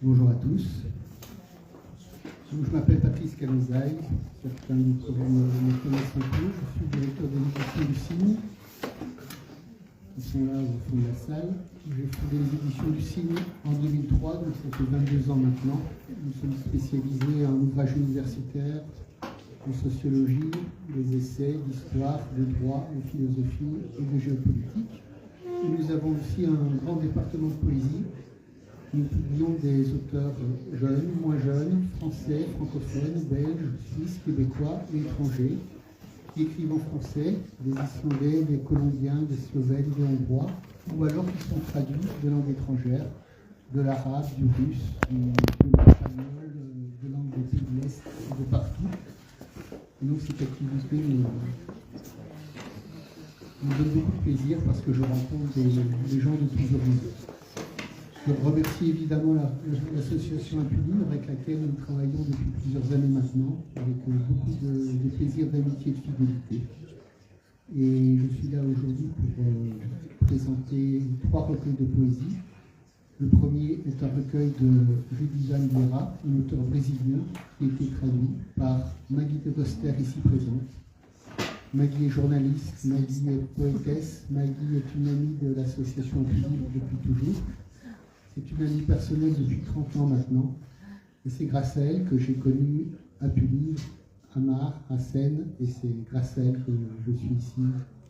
Bonjour à tous. Donc, je m'appelle Patrice Camisaille, certains d'entre vous me connaissent un peu. Je suis directeur de l'édition du Cygne. Ils sont là au fond de la salle. J'ai fondé les éditions du Cygne en 2003, donc ça fait 22 ans maintenant. Nous sommes spécialisés en ouvrages universitaires, en sociologie, des essais, d'histoire, de droit, de philosophie et de géopolitique. Et nous avons aussi un grand département de poésie. Nous publions des auteurs jeunes, moins jeunes, français, francophones, belges, suisses, québécois et étrangers, qui écrivent en français, des Islandais, des Colombiens, des Slovènes, des Hongrois, ou alors qui sont traduits de langues étrangères, de l'arabe, du russe, de l'espagnol, de langues des pays de l'Est, de partout. Et donc cette activité me donne beaucoup de plaisir parce que je rencontre des gens de tous horizons. Je remercie évidemment l'association Impuline avec laquelle nous travaillons depuis plusieurs années maintenant, avec beaucoup de plaisir, d'amitié et de fidélité. Et je suis là aujourd'hui pour présenter 3 recueils de poésie. Le premier est un recueil de Judith Vieira, un auteur brésilien, qui a été traduit par Maggie de Coster, ici présente. Maggie est journaliste, Maggie est poétesse, Maggie est une amie de l'association Impuline depuis toujours. C'est une amie personnelle depuis 30 ans maintenant, et c'est grâce à elle que j'ai connu Impuline, à Mar, à Seine, et c'est grâce à elle que je suis ici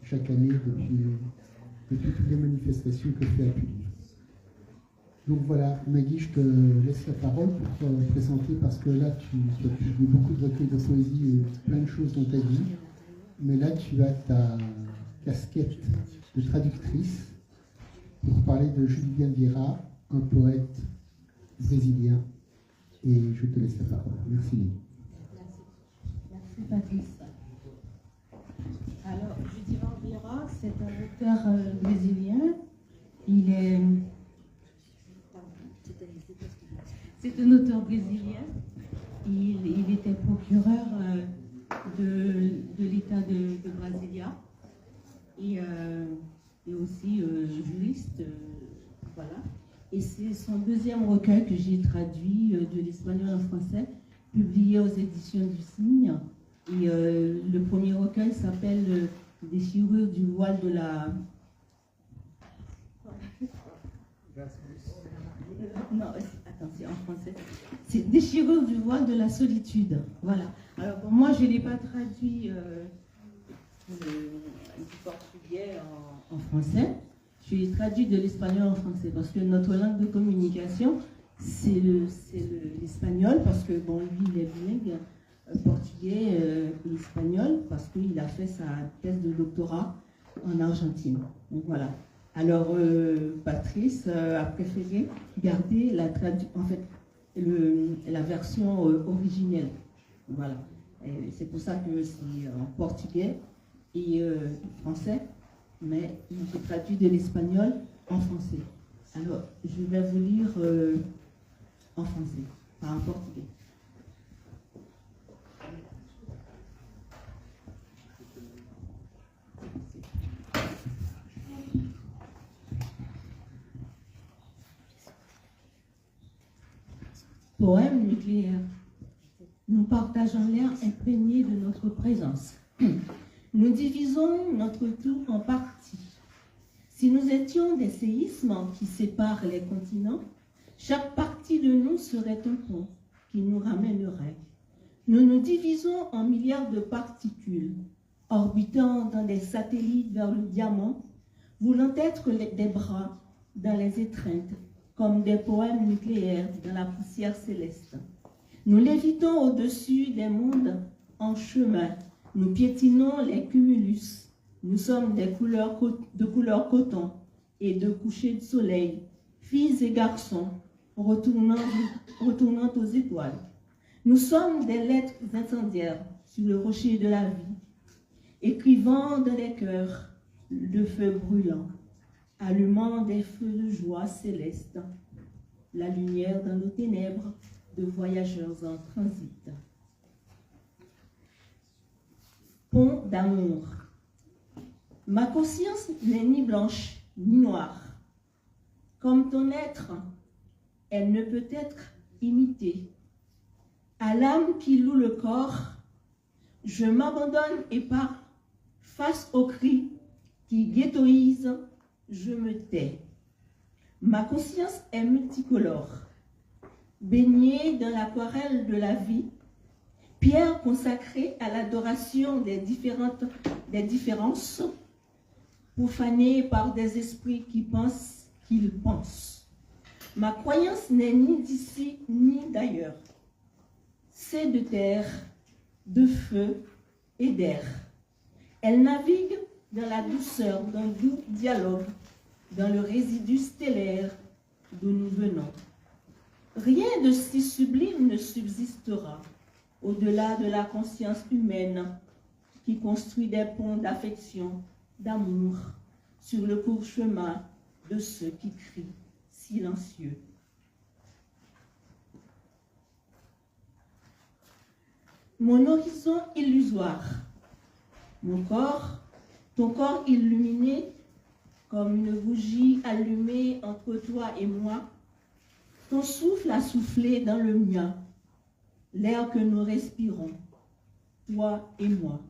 chaque année depuis toutes les manifestations que fait Impuline. Donc voilà, Maggie, je te laisse la parole pour te présenter, parce que là, tu as publié beaucoup de recueils de poésie et plein de choses dans ta vie, mais là, tu as ta casquette de traductrice pour parler de Judith Vieira, un poète brésilien, et je te laisse la parole. Merci. Merci Patrice. Alors, Judith Vieira, c'est un auteur brésilien. C'est un auteur brésilien. Il était procureur de l'État de Brasilia et aussi juriste. Voilà. Et c'est son deuxième recueil que j'ai traduit de l'espagnol en français, publié aux éditions du Cygne. Et le premier recueil s'appelle Déchirure du voile de la... Non, attends, c'est en français. C'est Déchirure du voile de la solitude. Voilà. Alors pour moi, je ne l'ai pas traduit du portugais en français. Je l'ai traduit de l'espagnol en français parce que notre langue de communication, c'est l'espagnol, parce que bon, lui, il est bilingue, portugais et espagnol, parce qu'il a fait sa thèse de doctorat en Argentine. Donc voilà. Alors, Patrice a préféré garder la version originelle. Voilà. C'est pour ça que c'est en portugais et français. Mais j'ai traduit de l'espagnol en français. Alors, je vais vous lire en français, pas en portugais. Poème nucléaire. Nous partageons l'air imprégné de notre présence. Nous divisons notre tour en parties. Si nous étions des séismes qui séparent les continents, chaque partie de nous serait un pont qui nous ramènerait. Nous nous divisons en milliards de particules, orbitant dans des satellites vers le diamant, voulant être des bras dans les étreintes, comme des poèmes nucléaires dans la poussière céleste. Nous lévitons au-dessus des mondes en chemin. Nous piétinons les cumulus. Nous sommes de couleur coton et de coucher de soleil, filles et garçons, retournant aux étoiles. Nous sommes des lettres incendiaires sur le rocher de la vie, écrivant dans les cœurs de feux brûlants, allumant des feux de joie céleste, la lumière dans nos ténèbres de voyageurs en transit. Pont d'amour. Ma conscience n'est ni blanche ni noire. Comme ton être elle ne peut être imitée. À l'âme qui loue le corps, je m'abandonne et parle. Face aux cris qui ghettoisent, je me tais. Ma conscience est multicolore, baignée dans l'aquarelle de la vie, pierre consacrée à l'adoration des différences, profanée par des esprits qui pensent qu'ils pensent. Ma croyance n'est ni d'ici ni d'ailleurs. C'est de terre, de feu et d'air. Elle navigue dans la douceur d'un doux dialogue, dans le résidu stellaire d'où nous venons. Rien de si sublime ne subsistera au-delà de la conscience humaine qui construit des ponts d'affection, d'amour, sur le court chemin de ceux qui crient silencieux. Mon horizon illusoire, mon corps, ton corps illuminé comme une bougie allumée entre toi et moi, ton souffle a soufflé dans le mien, l'air que nous respirons, toi et moi.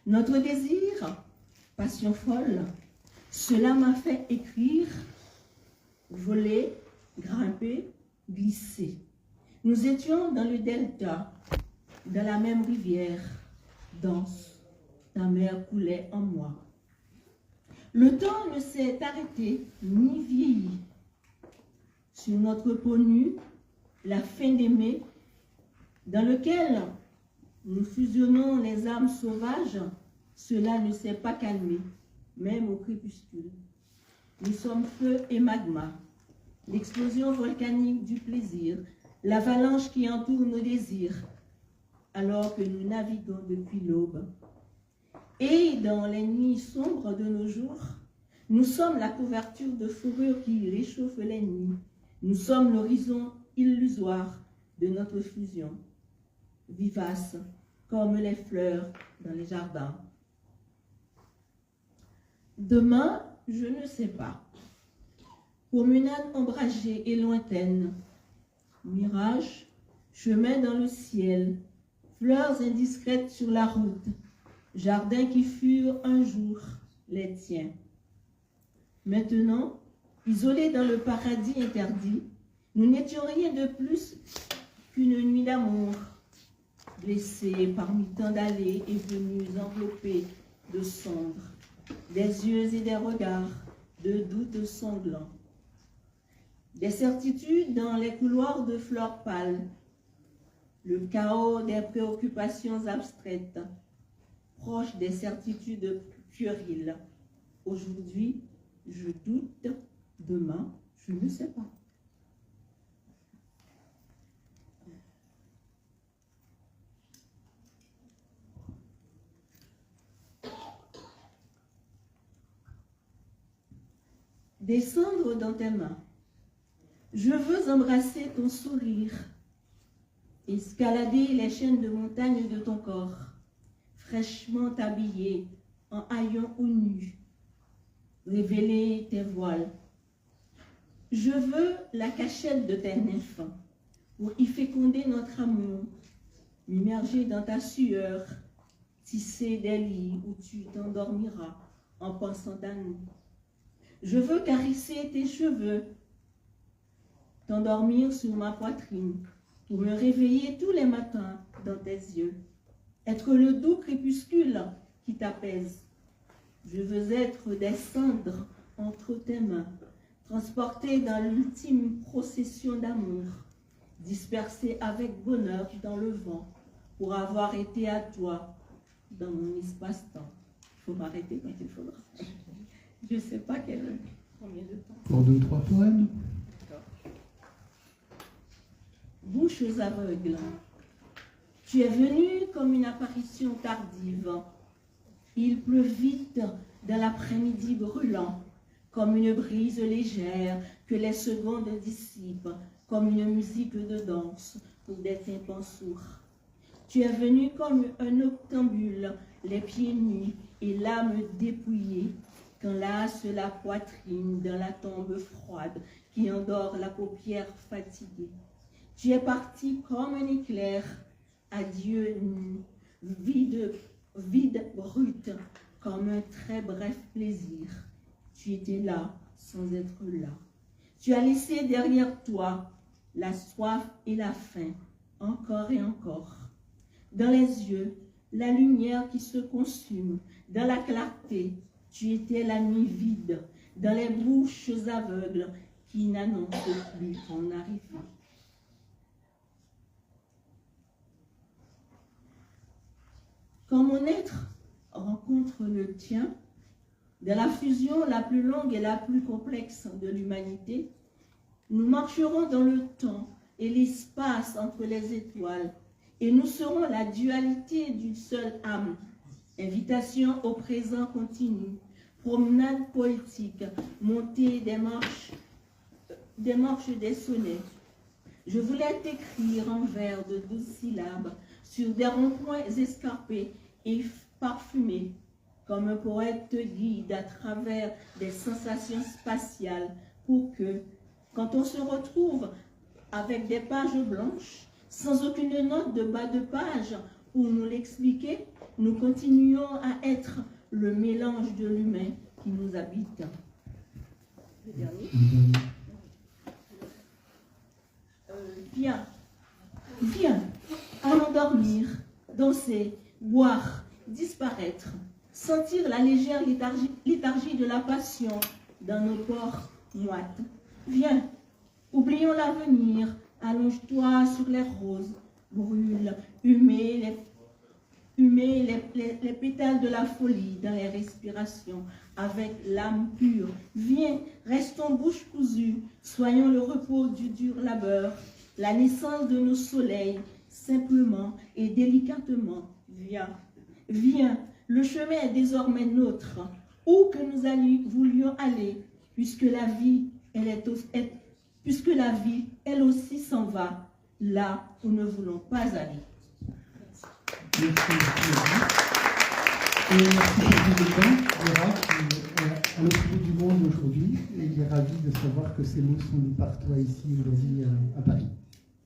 Notre désir, passion folle, cela m'a fait écrire, voler, grimper, glisser. Nous étions dans le delta, dans la même rivière, dense, ta mer coulait en moi. Le temps ne s'est arrêté ni vieilli. Sur notre peau nue, la fin d'aimer, dans lequel nous fusionnons les âmes sauvages, cela ne s'est pas calmé, même au crépuscule. Nous sommes feu et magma, l'explosion volcanique du plaisir, l'avalanche qui entoure nos désirs, alors que nous naviguons depuis l'aube. Et dans les nuits sombres de nos jours, nous sommes la couverture de fourrure qui réchauffe les nuits. Nous sommes l'horizon illusoire de notre fusion, vivace comme les fleurs dans les jardins. Demain, je ne sais pas. Promenade ombragée et lointaine, mirage, chemin dans le ciel, fleurs indiscrètes sur la route, jardins qui furent un jour les tiens. Maintenant, isolés dans le paradis interdit, nous n'étions rien de plus qu'une nuit d'amour, blessés parmi tant d'allées et venues enveloppées de cendres, des yeux et des regards de doutes sanglants. Des certitudes dans les couloirs de fleurs pâles, le chaos des préoccupations abstraites, proche des certitudes puériles. Aujourd'hui, je doute, demain, je ne sais pas. Descendre dans tes mains. Je veux embrasser ton sourire, escalader les chaînes de montagne de ton corps, fraîchement habillé, en haillons ou nu, révéler tes voiles. Je veux la cachette de tes nymphes, pour y féconder notre amour, m'immerger dans ta sueur, tisser des lits où tu t'endormiras en pensant à nous. Je veux caresser tes cheveux, t'endormir sur ma poitrine, pour me réveiller tous les matins dans tes yeux, être le doux crépuscule qui t'apaise. Je veux être des cendres entre tes mains, transportée dans l'ultime procession d'amour, dispersée avec bonheur dans le vent, pour avoir été à toi dans mon espace-temps. Il faut m'arrêter quand il faudra. Je ne sais pas combien de temps. Pour 2 ou 3 poèmes. D'accord. Bouches aveugles. Tu es venu comme une apparition tardive. Il pleut vite dans l'après-midi brûlant, comme une brise légère que les secondes dissipent, comme une musique de danse pour des tympans sourds. Tu es venu comme un octambule, les pieds nus et l'âme dépouillée, qu'enlace la poitrine dans la tombe froide qui endort la paupière fatiguée. Tu es parti comme un éclair, adieu vide, brut, comme un très bref plaisir. Tu étais là sans être là. Tu as laissé derrière toi la soif et la faim, encore et encore. Dans les yeux, la lumière qui se consume, dans la clarté, tu étais la nuit vide, dans les bouches aveugles qui n'annoncent plus ton arrivée. Quand mon être rencontre le tien, de la fusion la plus longue et la plus complexe de l'humanité, nous marcherons dans le temps et l'espace entre les étoiles, et nous serons la dualité d'une seule âme. Invitation au présent continu, promenade poétique, montée des marches des sonnets. Je voulais t'écrire en vers de 12 syllabes sur des ronds-points escarpés et parfumés, comme un poète te guide à travers des sensations spatiales pour que, quand on se retrouve avec des pages blanches, sans aucune note de bas de page pour nous l'expliquer, nous continuons à être le mélange de l'humain qui nous habite. Le dernier. Viens, allons dormir, danser, boire, disparaître, sentir la légère léthargie de la passion dans nos corps moites. Viens, oublions l'avenir, allonge-toi sur les roses, brûle, humez les pétales de la folie dans les respirations, avec l'âme pure. Viens, restons bouche cousue, soyons le repos du dur labeur, la naissance de nos soleils, simplement et délicatement. Viens, le chemin est désormais nôtre, où que nous voulions aller, puisque la vie, elle aussi s'en va, là où nous ne voulons pas aller. Merci. Et merci pour tout le temps. Vera, qui est à l'autre bout du monde aujourd'hui, et il est ravi de savoir que ces mots sont lus par toi ici aujourd'hui à Paris.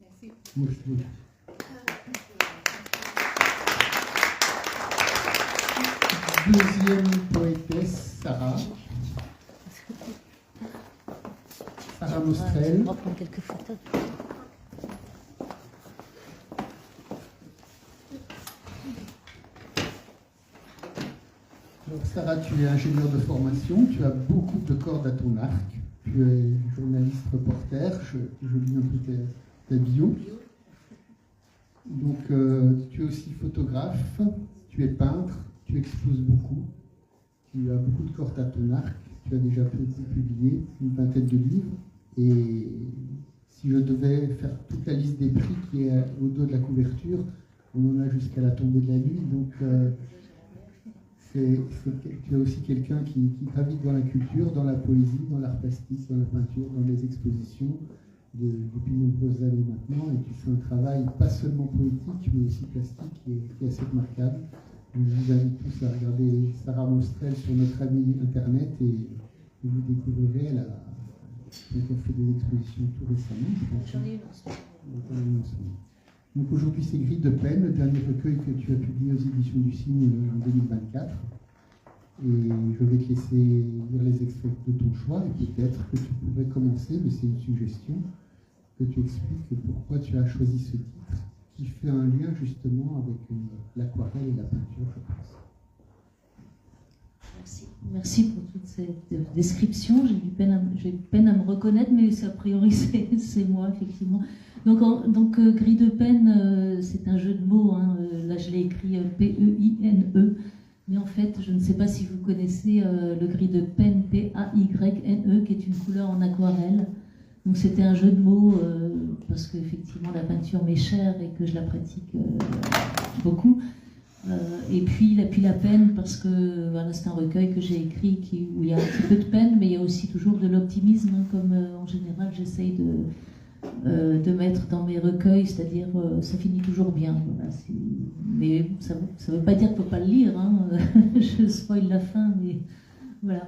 Merci. Merci beaucoup. Deuxième poétesse, Sarah Mostrel. On va prendre quelques photos. Alors Sarah, tu es ingénieure de formation, tu as beaucoup de cordes à ton arc, tu es journaliste reporter, je lis un peu ta bio. Donc tu es aussi photographe, tu es peintre, tu exposes beaucoup, tu as beaucoup de cordes à ton arc, tu as déjà publié une vingtaine de livres, et si je devais faire toute la liste des prix qui est au dos de la couverture, on en a jusqu'à la tombée de la nuit, donc tu es aussi quelqu'un qui gravite dans la culture, dans la poésie, dans l'art plastique, dans la peinture, dans les expositions, depuis de nombreuses années maintenant, et tu fais un travail pas seulement poétique, mais aussi plastique, qui est assez remarquable. Je vous invite tous à regarder Sarah Mostrel sur notre ami internet, et vous découvrirez. Elle a fait des expositions tout récemment, je pense. J'en ai une ensemble. Donc aujourd'hui, c'est Gris de peine, le dernier recueil que tu as publié aux éditions du Cygne en 2024. Et je vais te laisser lire les extraits de ton choix, et peut-être que tu pourrais commencer, mais c'est une suggestion, que tu expliques pourquoi tu as choisi ce titre, qui fait un lien justement avec l'aquarelle et la peinture, je pense. Merci pour toute cette description. J'ai peine à me reconnaître, mais a priori c'est moi, effectivement. Donc Gris de peine, c'est un jeu de mots. Hein. Là, je l'ai écrit P-E-I-N-E. Mais en fait, je ne sais pas si vous connaissez le gris de peine, P-A-Y-N-E, qui est une couleur en aquarelle. Donc c'était un jeu de mots parce qu'effectivement la peinture m'est chère et que je la pratique beaucoup. Et puis la peine parce que voilà, c'est un recueil que j'ai écrit où il y a un petit peu de peine, mais il y a aussi toujours de l'optimisme, hein, comme en général j'essaye de mettre dans mes recueils, c'est-à-dire ça finit toujours bien. Voilà, mais ça ne veut pas dire qu'il ne faut pas le lire, hein. Je spoil la fin, mais Voilà.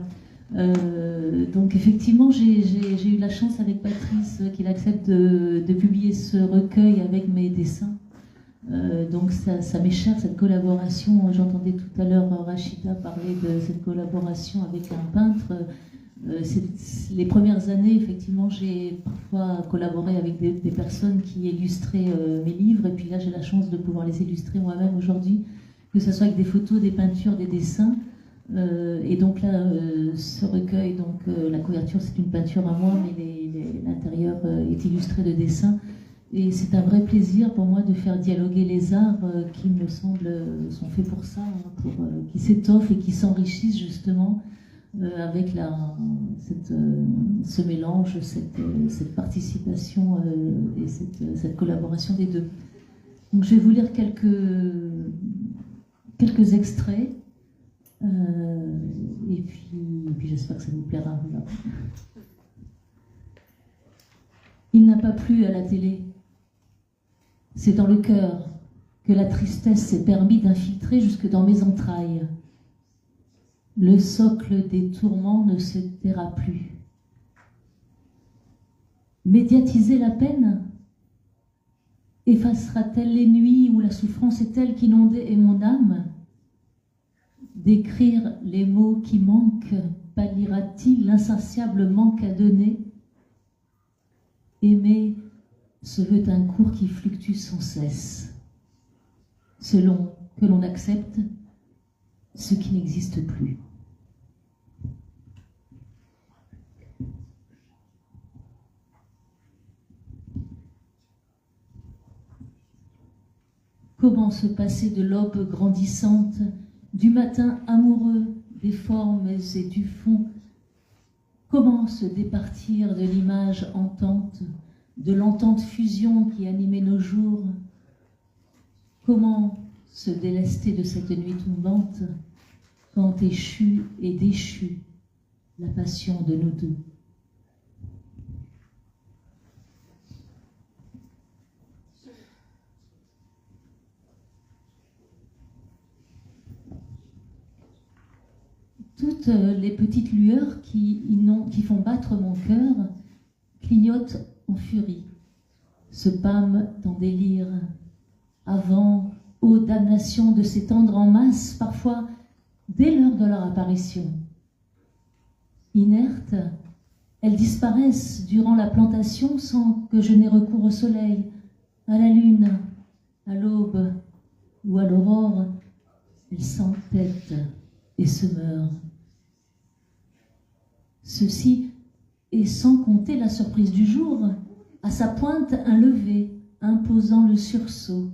Donc effectivement, j'ai eu la chance avec Patrice qu'il accepte de publier ce recueil avec mes dessins. Donc ça m'est cher, cette collaboration. J'entendais tout à l'heure Rachida parler de cette collaboration avec un peintre. Les premières années, effectivement, j'ai parfois collaboré avec des personnes qui illustraient mes livres, et puis là j'ai la chance de pouvoir les illustrer moi-même aujourd'hui, que ce soit avec des photos, des peintures, des dessins. Et donc là, ce recueil, donc la couverture c'est une peinture à moi, mais l'intérieur est illustré de dessins. Et c'est un vrai plaisir pour moi de faire dialoguer les arts qui me semblent sont faits pour ça, hein, qui s'étoffent et qui s'enrichissent justement avec ce mélange, cette participation et cette collaboration des deux. Donc je vais vous lire quelques extraits. Et puis j'espère que ça vous plaira. Voilà. Il n'a pas plu à la télé. C'est dans le cœur que la tristesse s'est permis d'infiltrer jusque dans mes entrailles. Le socle des tourments ne se taira plus. Médiatiser la peine effacera-t-elle les nuits où la souffrance est telle qu'inondée est mon âme? D'écrire les mots qui manquent palliera-t-il l'insatiable manque à donner? Aimer se veut un cours qui fluctue sans cesse, selon que l'on accepte ce qui n'existe plus. Comment se passer de l'aube grandissante, du matin amoureux, des formes et du fond? Comment se départir de l'image entente, de l'entente fusion qui animait nos jours? Comment se délester de cette nuit tombante quand échue et déchue la passion de nous deux? Toutes les petites lueurs qui font battre mon cœur clignotent en furie, se pâment en délire, avant, ô damnation, de s'étendre en masse, parfois dès l'heure de leur apparition. Inertes, elles disparaissent durant la plantation sans que je n'ai recours au soleil, à la lune, à l'aube ou à l'aurore. Elles s'entêtent et se meurent. Ceci est sans compter la surprise du jour, à sa pointe un lever, imposant le sursaut.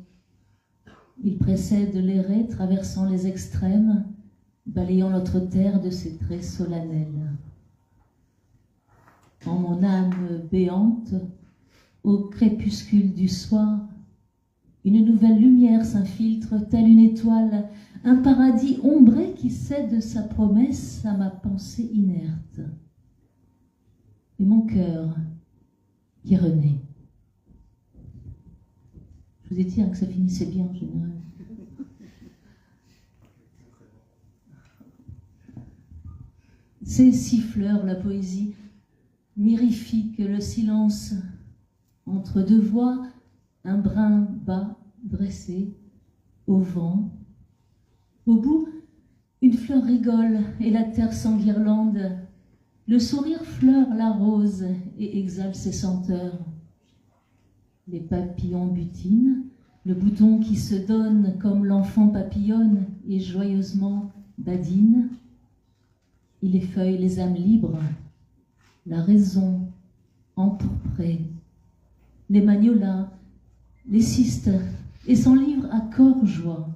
Il précède les raies traversant les extrêmes, balayant notre terre de ses traits solennels. En mon âme béante, au crépuscule du soir, une nouvelle lumière s'infiltre, telle une étoile, un paradis ombré qui cède sa promesse à ma pensée inerte. Et mon cœur qui renaît. Je vous ai dit que ça finissait bien en général. Ces siffleurs, la poésie, mirifique le silence entre deux voix, un brin bas dressé au vent. Au bout, une fleur rigole et la terre s'enguirlande. Le sourire fleure la rose et exhale ses senteurs. Les papillons butinent, le bouton qui se donne comme l'enfant papillonne et joyeusement badine. Il effeuille les âmes libres, la raison empourprée, les magnolas, les cystes et son livre à corps joie.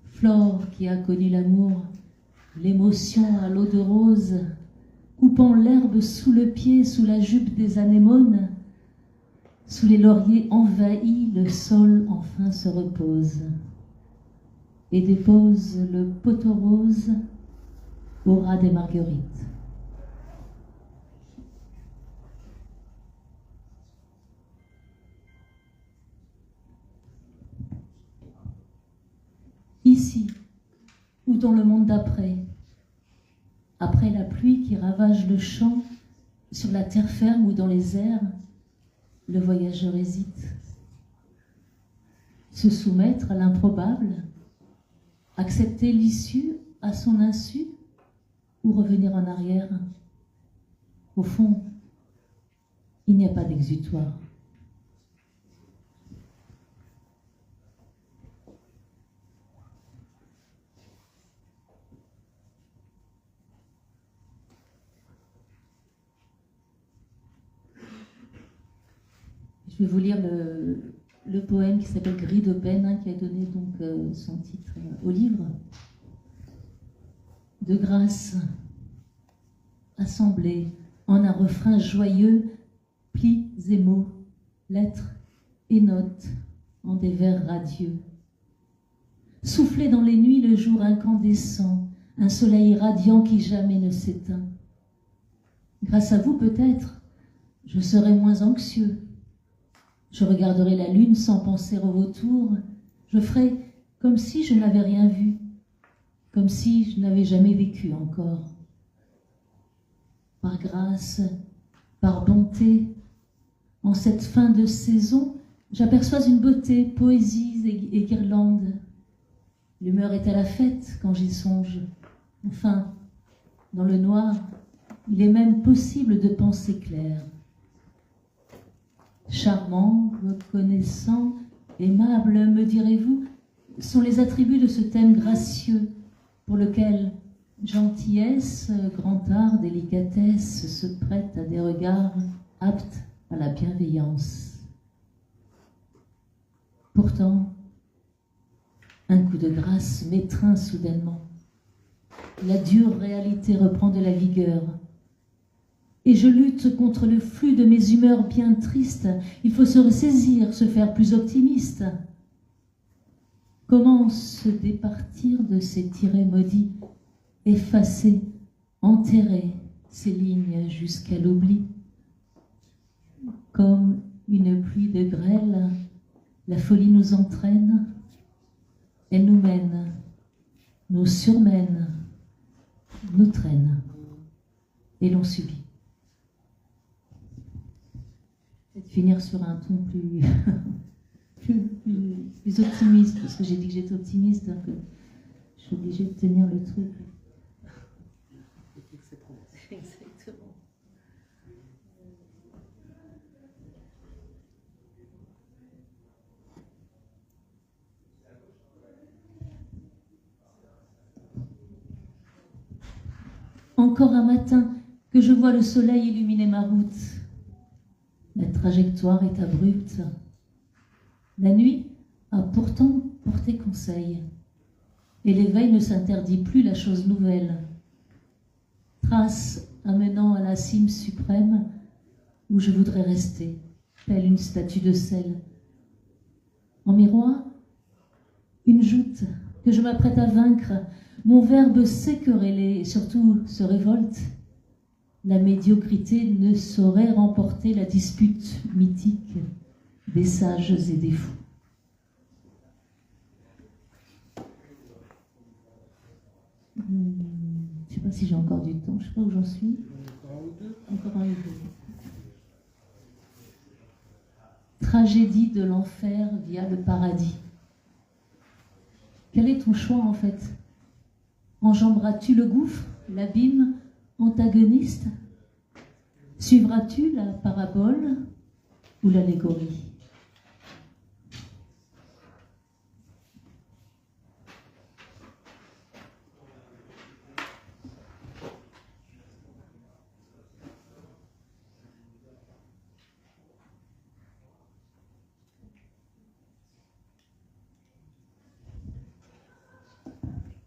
Flore qui a connu l'amour, l'émotion à l'eau de rose, coupant l'herbe sous le pied, sous la jupe des anémones, sous les lauriers envahis, le sol enfin se repose et dépose le poteau rose au ras des marguerites. Ici, ou dans le monde d'après, Après la pluie qui ravage le champ, sur la terre ferme ou dans les airs, le voyageur hésite. Se soumettre à l'improbable, accepter l'issue à son insu ou revenir en arrière. Au fond, il n'y a pas d'exutoire. Je vais vous lire le poème qui s'appelle Gris de peine, hein, qui a donné donc son titre au livre. De grâce, assemblés en un refrain joyeux, plis et mots, lettres et notes en des vers radieux. Soufflez dans les nuits le jour incandescent, un soleil radiant qui jamais ne s'éteint. Grâce à vous peut-être, je serai moins anxieux. Je regarderai la lune sans penser au vautour. Je ferai comme si je n'avais rien vu, comme si je n'avais jamais vécu encore. Par grâce, par bonté, en cette fin de saison, j'aperçois une beauté, poésie et guirlandes. L'humeur est à la fête quand j'y songe. Enfin, dans le noir, il est même possible de penser clair. Charmant, reconnaissant, aimable, me direz-vous, sont les attributs de ce thème gracieux pour lequel gentillesse, grand art, délicatesse se prêtent à des regards aptes à la bienveillance. Pourtant, un coup de grâce m'étreint soudainement. La dure réalité reprend de la vigueur. Et je lutte contre le flux de mes humeurs bien tristes. Il faut se ressaisir, se faire plus optimiste. Comment se départir de ces tirets maudits, effacer, enterrer ces lignes jusqu'à l'oubli? Comme une pluie de grêle, la folie nous entraîne, elle nous mène, nous surmène, nous traîne, et l'on subit. Finir sur un ton plus optimiste, parce que j'ai dit que j'étais optimiste, donc je suis obligée de tenir le truc. Exactement. Encore un matin que je vois le soleil illuminer ma route. La trajectoire est abrupte. La nuit a pourtant porté conseil. Et l'éveil ne s'interdit plus la chose nouvelle. Trace amenant à la cime suprême où je voudrais rester, telle une statue de sel. En miroir, une joute que je m'apprête à vaincre. Mon verbe sait quereller et surtout se révolte. La médiocrité ne saurait remporter la dispute mythique des sages et des fous. Je ne sais pas si j'ai encore du temps, je ne sais pas où j'en suis. Encore un ou deux. Tragédie de l'enfer via le paradis. Quel est ton choix en fait? Enjamberas-tu le gouffre, l'abîme antagoniste? Suivras-tu la parabole ou l'allégorie?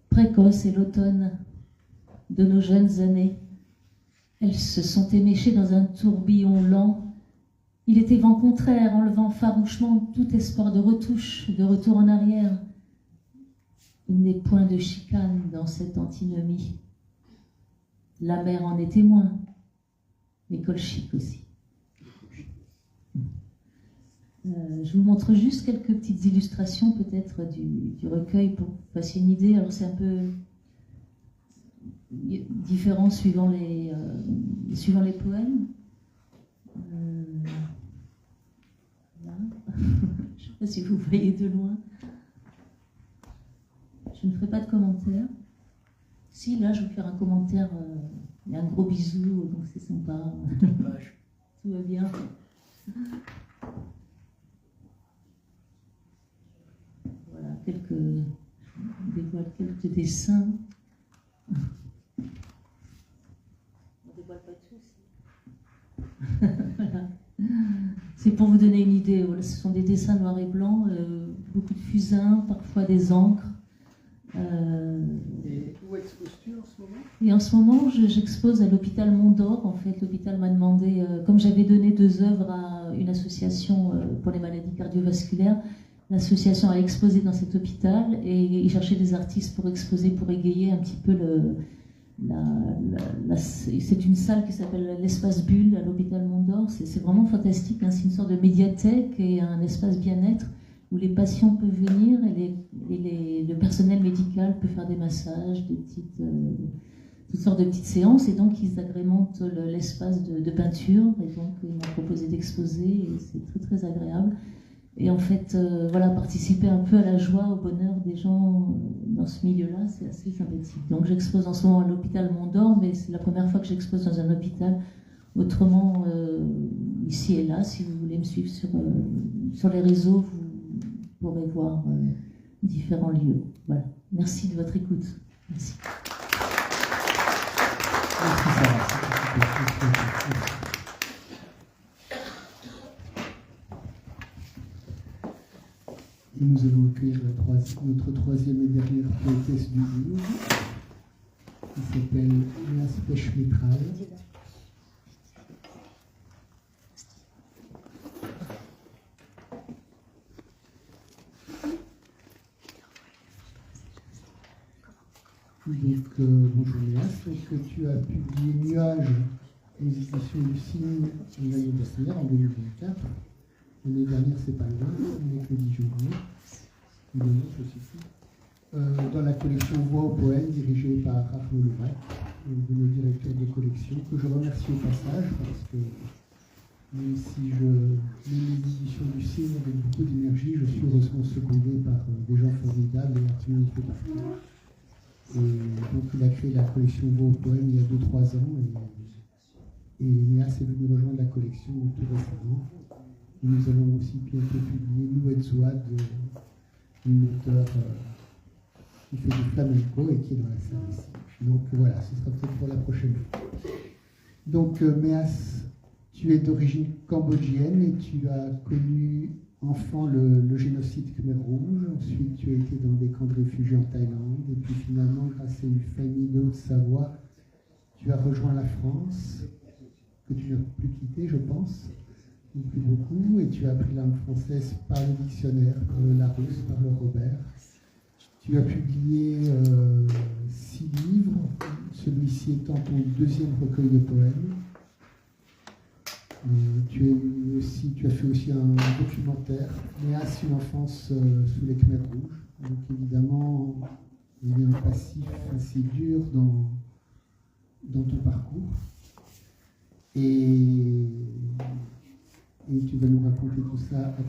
Précoce est l'automne de nos jeunes années. Elles se sont éméchées dans un tourbillon lent. Il était vent contraire, enlevant farouchement tout espoir de retouche, de retour en arrière. Il n'est point de chicane dans cette antinomie. La mer en est témoin, mais colchique aussi. Je vous montre juste quelques petites illustrations peut-être du recueil pour que vous fassiez une idée. Alors c'est un peu différents suivant les poèmes. Là. Je ne sais pas si vous voyez de loin. Je ne ferai pas de commentaire. Si, là, je vais faire un commentaire. Il y a un gros bisou, donc c'est sympa. Tout va bien. Voilà, on dévoile quelques dessins. On dévoile pas tout aussi. Voilà. C'est pour vous donner une idée. Voilà, ce sont des dessins noirs et blancs, beaucoup de fusains, parfois des encres. Et où exposes-tu en ce moment? Et en ce moment, j'expose à l'hôpital Mont-d'Or. En fait, l'hôpital m'a demandé, comme j'avais donné 2 œuvres à une association pour les maladies cardiovasculaires, l'association a exposé dans cet hôpital et ils cherchaient des artistes pour exposer, pour égayer un petit peu c'est une salle qui s'appelle l'Espace Bulle à l'hôpital Mont-d'Or. C'est vraiment fantastique, hein. C'est une sorte de médiathèque et un espace bien-être où les patients peuvent venir et le personnel médical peut faire des massages, toutes sortes de petites séances, et donc ils agrémentent l'espace de peinture, et donc ils m'ont proposé d'exposer, et c'est très très agréable. Et en fait, voilà, participer un peu à la joie, au bonheur des gens dans ce milieu-là, c'est assez sympathique. Donc j'expose en ce moment à l'hôpital Mont-d'Or, mais c'est la première fois que j'expose dans un hôpital. Autrement, ici et là, si vous voulez me suivre sur les réseaux, vous pourrez voir différents lieux. Voilà. Merci de votre écoute. Merci. Merci Sarah. Et nous allons accueillir notre troisième et dernière poétesse du jour, qui s'appelle Léa Spech-Métral. Donc, bonjour Léa, donc tu as publié Nuages aux éditions du Cygne l'année dernière, en 2024. L'année dernière, c'est pas loin, on n'est que 10 jours. Dans la collection Voix au poème, dirigée par Arnaud Lebrec, de nos directeurs de collection, que je remercie au passage, parce que même si je mets les éditions du Cygne avec beaucoup d'énergie, je suis heureusement secondé par des gens formidables et Arnaud fait partie. Et donc il a créé la collection Voix au poème il y a 2-3 ans, et Léa s'est venue rejoindre la collection tout récemment. Et nous allons aussi bientôt publier Louette Zouad, une auteure qui fait du flamenco et qui est dans la salle ici. Donc voilà, ce sera peut-être pour la prochaine fois. Donc Méas, tu es d'origine cambodgienne et tu as connu enfant le génocide Khmer Rouge. Ensuite, tu as été dans des camps de réfugiés en Thaïlande. Et puis finalement, grâce à une famille de Haute-Savoie, tu as rejoint la France, que tu n'as plus quittée, je pense, ou plus beaucoup. Et tu as appris la langue française par le dictionnaire, par le Larousse, par le Robert. Tu as publié 6 livres, celui-ci étant ton 2e recueil de poèmes. Tu as fait aussi un documentaire, Méas, une enfance sous les Khmer rouges. Donc évidemment, il y a un passif assez dur dans ton parcours. Et tu vas nous raconter tout ça à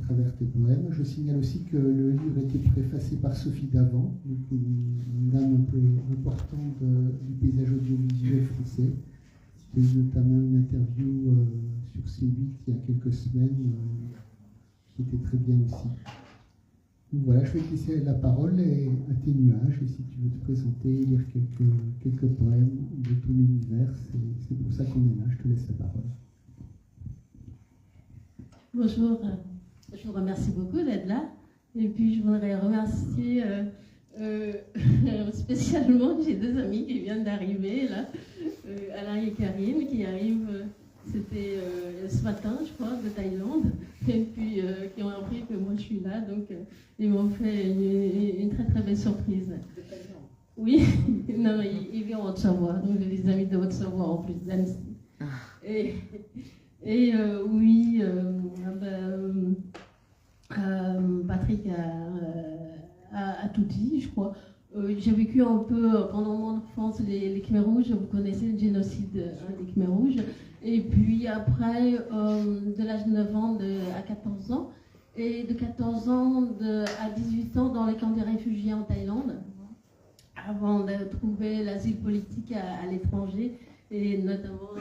travers tes poèmes. Je signale aussi que le livre a été préfacé par Sophie Davant, une dame un peu importante du paysage audiovisuel français. Il y a eu notamment une interview sur C8 il y a quelques semaines qui était très bien aussi. Donc voilà, je vais te laisser la parole à tes nuages, et si tu veux te présenter, lire quelques poèmes de ton univers, c'est pour ça qu'on est là. Je te laisse la parole. Bonjour, je vous remercie beaucoup d'être là. Et puis je voudrais remercier spécialement, j'ai 2 amis qui viennent d'arriver là, Alain et Karine, qui arrivent, c'était ce matin, je crois, de Thaïlande, et puis qui ont appris que moi je suis là, donc ils m'ont fait une très très belle surprise. De Thaïlande? Oui, non, ils viennent en Haute-Savoie, donc j'ai des amis de Haute-Savoie en plus d'Annecy. Et oui, Patrick a tout dit, je crois. J'ai vécu un peu pendant mon enfance les Khmers rouges, vous connaissez le génocide des Khmers rouges. Et puis après, de l'âge de 9 ans à 14 ans, et de 14 ans à 18 ans dans les camps des réfugiés en Thaïlande, avant de trouver l'asile politique à l'étranger, et notamment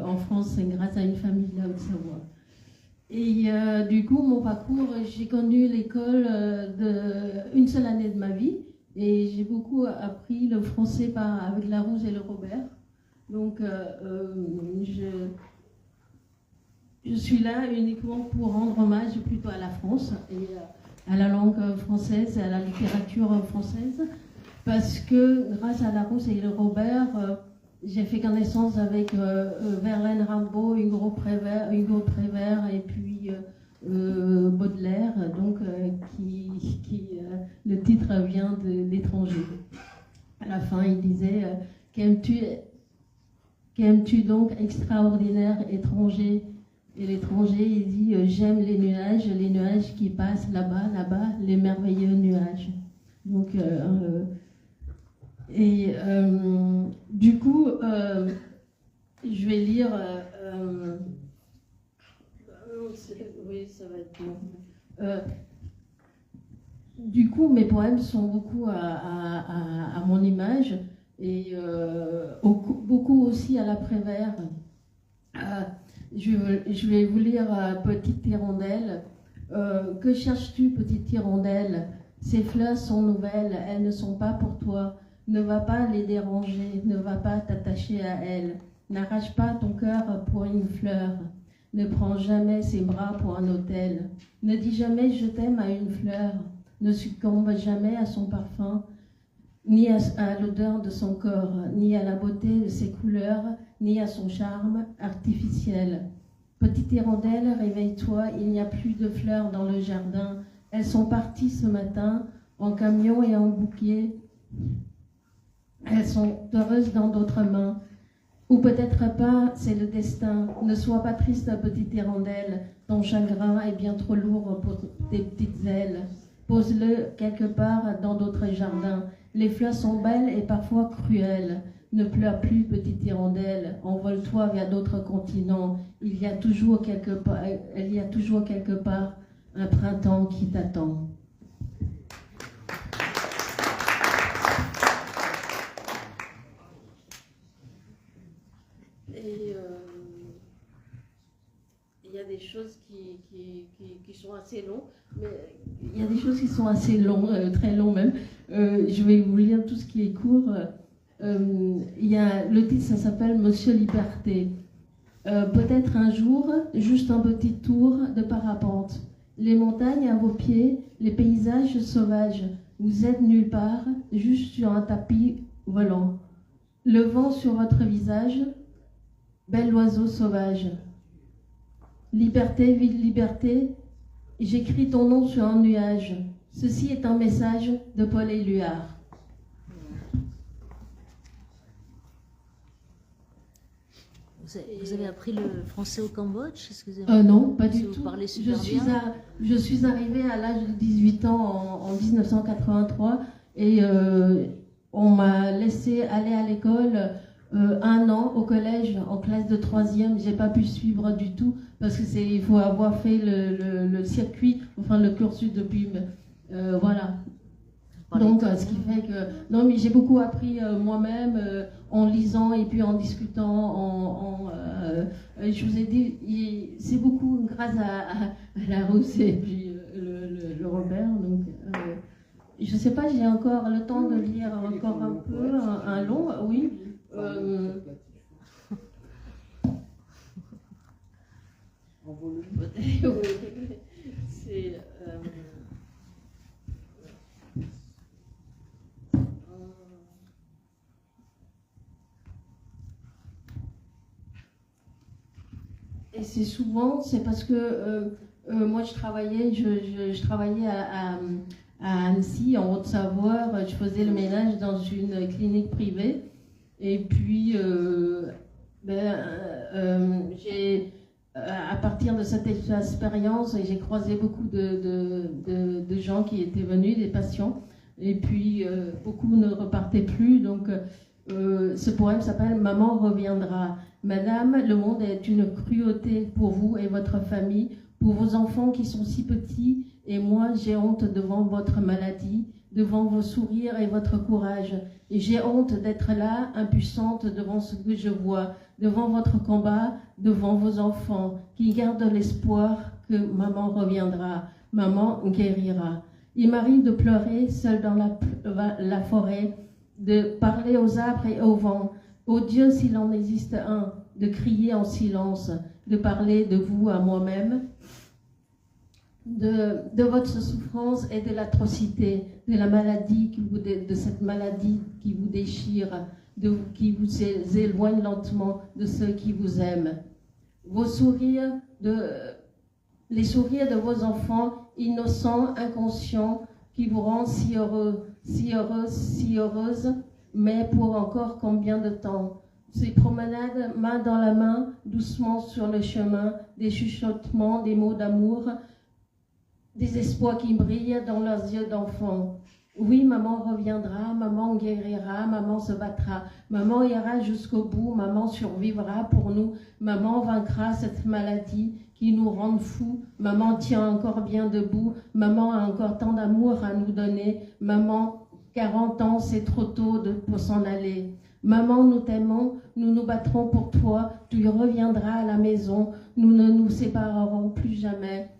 en France grâce à une famille de la Haute-Savoie. Et du coup, mon parcours, j'ai connu l'école une seule année de ma vie, et j'ai beaucoup appris le français avec la Rouge et le Robert. Donc, je suis là uniquement pour rendre hommage plutôt à la France et à la langue française et à la littérature française, parce que grâce à la Rouge et le Robert, j'ai fait connaissance avec Verlaine Rimbaud, Hugo Prévert et puis Baudelaire, donc le titre vient de l'étranger. À la fin, il disait qu'aimes-tu donc extraordinaire étranger? Et l'étranger, il dit j'aime les nuages qui passent là-bas, les merveilleux nuages. Donc, du coup, je vais lire. Oui, ça va être long. Du coup, mes poèmes sont beaucoup à mon image et beaucoup aussi à l'après-vers. Je vais vous lire Petite hirondelle. Que cherches-tu, petite hirondelle? Ces fleurs sont nouvelles, elles ne sont pas pour toi. Ne va pas les déranger, ne va pas t'attacher à elles. N'arrache pas ton cœur pour une fleur. Ne prends jamais ses bras pour un autel. Ne dis jamais je t'aime à une fleur. Ne succombe jamais à son parfum, ni à l'odeur de son corps, ni à la beauté de ses couleurs, ni à son charme artificiel. Petite hirondelle, réveille-toi, il n'y a plus de fleurs dans le jardin. Elles sont parties ce matin, en camion et en bouquet. Elles sont heureuses dans d'autres mains. Ou peut-être pas, c'est le destin. Ne sois pas triste, petite hirondelle. Ton chagrin est bien trop lourd pour tes petites ailes. Pose-le quelque part dans d'autres jardins. Les fleurs sont belles et parfois cruelles. Ne pleure plus, petite hirondelle. Envole-toi vers d'autres continents. Il y a toujours quelque part un printemps qui t'attend. Et il y a des choses qui sont assez longues, mais il y a des choses qui sont assez longues, très longues même. Je vais vous lire tout ce qui est court. Le titre, ça s'appelle Monsieur Liberté. Peut-être un jour, juste un petit tour de parapente. Les montagnes à vos pieds, les paysages sauvages. Vous êtes nulle part, juste sur un tapis volant. Le vent sur votre visage, bel oiseau sauvage. Liberté, ville, liberté, j'écris ton nom sur un nuage. Ceci est un message de Paul Éluard. Vous avez appris le français au Cambodge? Excusez-moi. Non, pas du vous tout. Parlez super bien. Je suis arrivée à l'âge de 18 ans en 1983 et on m'a laissé aller à l'école 1 an au collège en classe de 3e. J'ai pas pu suivre du tout parce que il faut avoir fait le circuit, enfin le cursus de pub. Voilà. Donc, ce qui fait que... Non, mais j'ai beaucoup appris moi-même en lisant et puis en discutant. Je vous ai dit, c'est beaucoup grâce à la Rousse et puis le Robert. Donc, je ne sais pas, j'ai encore le temps de lire encore un peu, un long, oui. C'est... Et c'est souvent, c'est parce que moi je travaillais à Annecy, en Haute-Savoie, je faisais le ménage dans une clinique privée. Et puis, à partir de cette expérience, j'ai croisé beaucoup de gens qui étaient venus, des patients. Et puis, beaucoup ne repartaient plus. Donc, ce poème s'appelle « Maman reviendra ». Madame, le monde est une cruauté pour vous et votre famille, pour vos enfants qui sont si petits, et moi, j'ai honte devant votre maladie, devant vos sourires et votre courage. Et j'ai honte d'être là, impuissante devant ce que je vois, devant votre combat, devant vos enfants, qui gardent l'espoir que maman reviendra, maman guérira. Il m'arrive de pleurer seul dans la forêt, de parler aux arbres et au vent, ô Dieu s'il en existe un, de crier en silence, de parler de vous à moi-même, de votre souffrance et de l'atrocité, de la maladie, de cette maladie qui vous déchire, qui vous éloigne lentement de ceux qui vous aiment. Vos sourires, les sourires de vos enfants innocents, inconscients, qui vous rendent si heureux, si heureuse, si heureuse, mais pour encore combien de temps? Ces promenades, main dans la main, doucement sur le chemin, des chuchotements, des mots d'amour, des espoirs qui brillent dans leurs yeux d'enfants. Oui, maman reviendra, maman guérira, maman se battra, maman ira jusqu'au bout, maman survivra pour nous, maman vaincra cette maladie qui nous rend fous, maman tient encore bien debout, maman a encore tant d'amour à nous donner, maman, 40 ans, c'est trop tôt pour s'en aller. Maman, nous t'aimons, nous nous battrons pour toi, tu reviendras à la maison, nous ne nous séparerons plus jamais.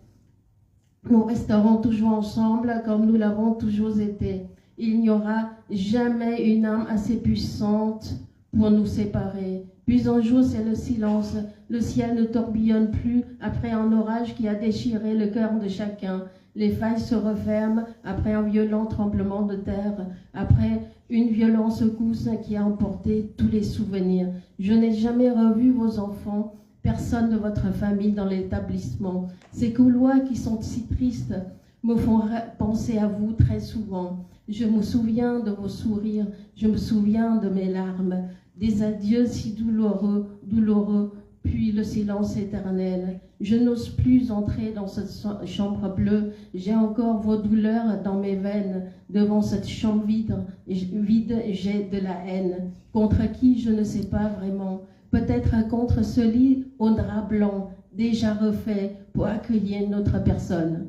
Nous resterons toujours ensemble comme nous l'avons toujours été. Il n'y aura jamais une âme assez puissante pour nous séparer. Puis un jour, c'est le silence. Le ciel ne tourbillonne plus après un orage qui a déchiré le cœur de chacun. Les failles se referment après un violent tremblement de terre, après une violente secousse qui a emporté tous les souvenirs. Je n'ai jamais revu vos enfants, personne de votre famille dans l'établissement. Ces couloirs qui sont si tristes me font penser à vous très souvent. Je me souviens de vos sourires, je me souviens de mes larmes, des adieux si douloureux, puis le silence éternel. Je n'ose plus entrer dans cette chambre bleue, j'ai encore vos douleurs dans mes veines. Devant cette chambre vide, j'ai de la haine. Contre qui, je ne sais pas vraiment. Peut-être contre ce lit au drap blanc, déjà refait pour accueillir notre personne.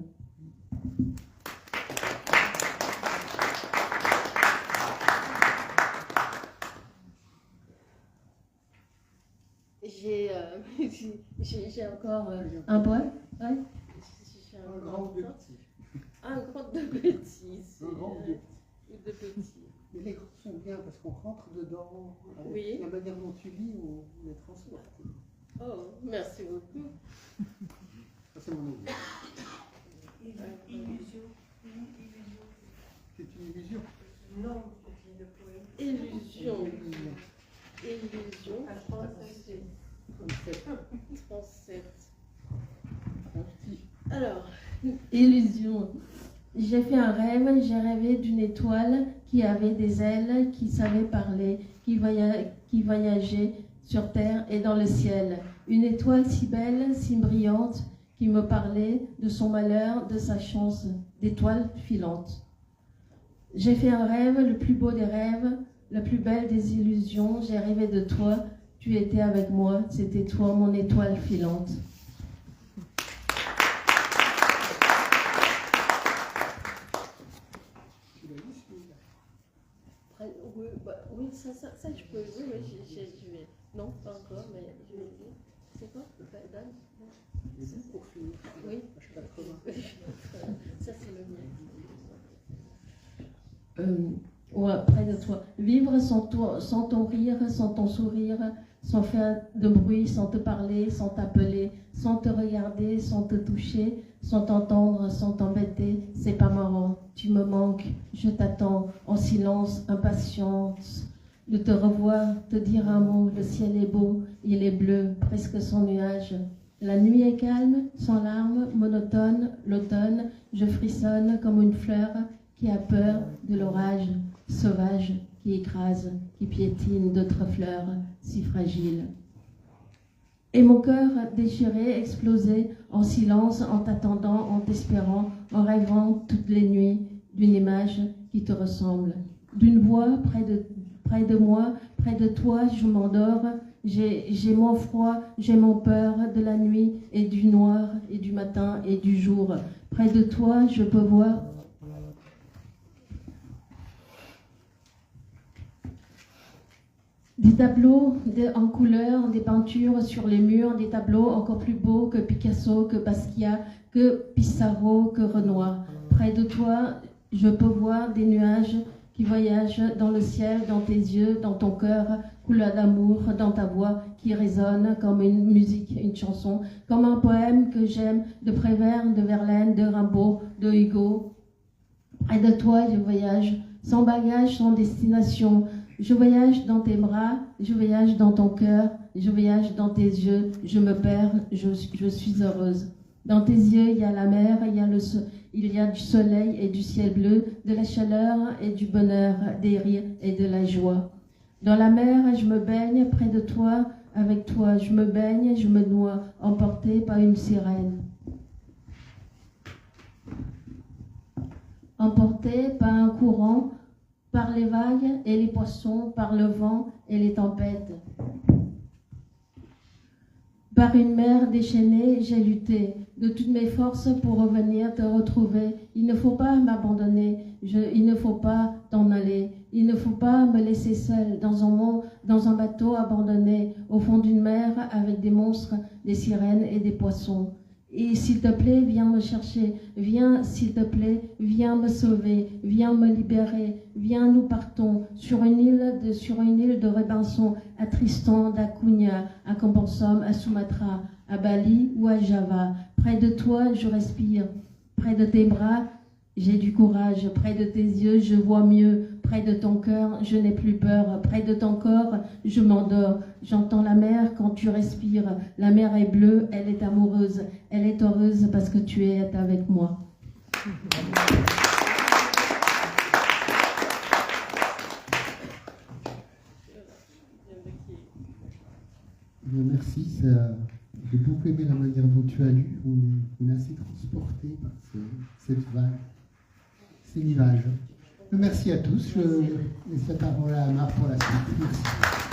J'ai encore un poème. Ouais. Un grand de petit. Un grand de petit. Un grand de petit. Mais les grands sont bien parce qu'on rentre dedans. Oui. La manière dont tu lis, on est transporté. Oh, merci beaucoup. Ça, c'est mon avis. Illusion. C'est une illusion. Non, c'est le poème. Illusion. Illusion. 37. Alors, illusion. J'ai fait un rêve, j'ai rêvé d'une étoile qui avait des ailes, qui savait parler, qui voyageait sur terre et dans le ciel. Une étoile si belle, si brillante, qui me parlait de son malheur, de sa chance, d'étoile filante. J'ai fait un rêve, le plus beau des rêves, la plus belle des illusions. J'ai rêvé de toi, tu étais avec moi, c'était toi mon étoile filante. Oui, ça je peux, oui, je vais. Non, pas encore, mais je vais dire. C'est quoi? Dan? Pour finir. Oui. Ça, c'est le mien. Ouais, près de toi. Vivre sans ton rire, sans ton sourire, sans faire de bruit, sans te parler, sans t'appeler, sans te regarder, sans te toucher, sans t'entendre, sans t'embêter, c'est pas marrant. Tu me manques, je t'attends en silence, impatience de te revoir, te dire un mot. Le ciel est beau, il est bleu, presque sans nuages. La nuit est calme, sans larmes, monotone, l'automne, je frissonne comme une fleur qui a peur de l'orage, sauvage, qui écrase, qui piétine d'autres fleurs si fragiles. Et mon cœur déchiré, explosé, en silence, en t'attendant, en t'espérant, en rêvant toutes les nuits d'une image qui te ressemble. D'une voix près de moi, près de toi, je m'endors. J'ai mon froid, j'ai mon peur de la nuit et du noir et du matin et du jour. Près de toi, je peux voir des tableaux en couleur, des peintures sur les murs, des tableaux encore plus beaux que Picasso, que Basquiat, que Pissarro, que Renoir. Près de toi, je peux voir des nuages qui voyagent dans le ciel, dans tes yeux, dans ton cœur, couleur d'amour, dans ta voix qui résonne comme une musique, une chanson, comme un poème que j'aime de Prévert, de Verlaine, de Rimbaud, de Hugo. Près de toi, je voyage sans bagage, sans destination. Je voyage dans tes bras, je voyage dans ton cœur, je voyage dans tes yeux, je me perds, je suis heureuse. Dans tes yeux, il y a la mer, il y a du soleil et du ciel bleu, de la chaleur et du bonheur, des rires et de la joie. Dans la mer, je me baigne près de toi, avec toi, je me baigne, je me noie, emportée par une sirène. Emportée par un courant, par les vagues et les poissons, par le vent et les tempêtes. Par une mer déchaînée, j'ai lutté de toutes mes forces pour revenir te retrouver. Il ne faut pas m'abandonner, il ne faut pas t'en aller, il ne faut pas me laisser seule dans un bateau abandonné au fond d'une mer avec des monstres, des sirènes et des poissons. Et s'il te plaît, viens me chercher, viens, s'il te plaît, viens me sauver, viens me libérer, viens, nous partons sur une île de Robinson, à Tristan d'Acunha, à Camposom, à Sumatra, à Bali ou à Java. Près de toi, je respire, près de tes bras, j'ai du courage, près de tes yeux, je vois mieux, près de ton cœur, je n'ai plus peur, près de ton corps, je m'endors. J'entends la mer quand tu respires, la mer est bleue, elle est amoureuse, elle est heureuse parce que tu es avec moi. Merci, j'ai beaucoup aimé la manière dont tu as lu, on est assez transporté par cette vague, ces nuages. Merci à tous, je laisse la parole à Amar pour la suite. Merci.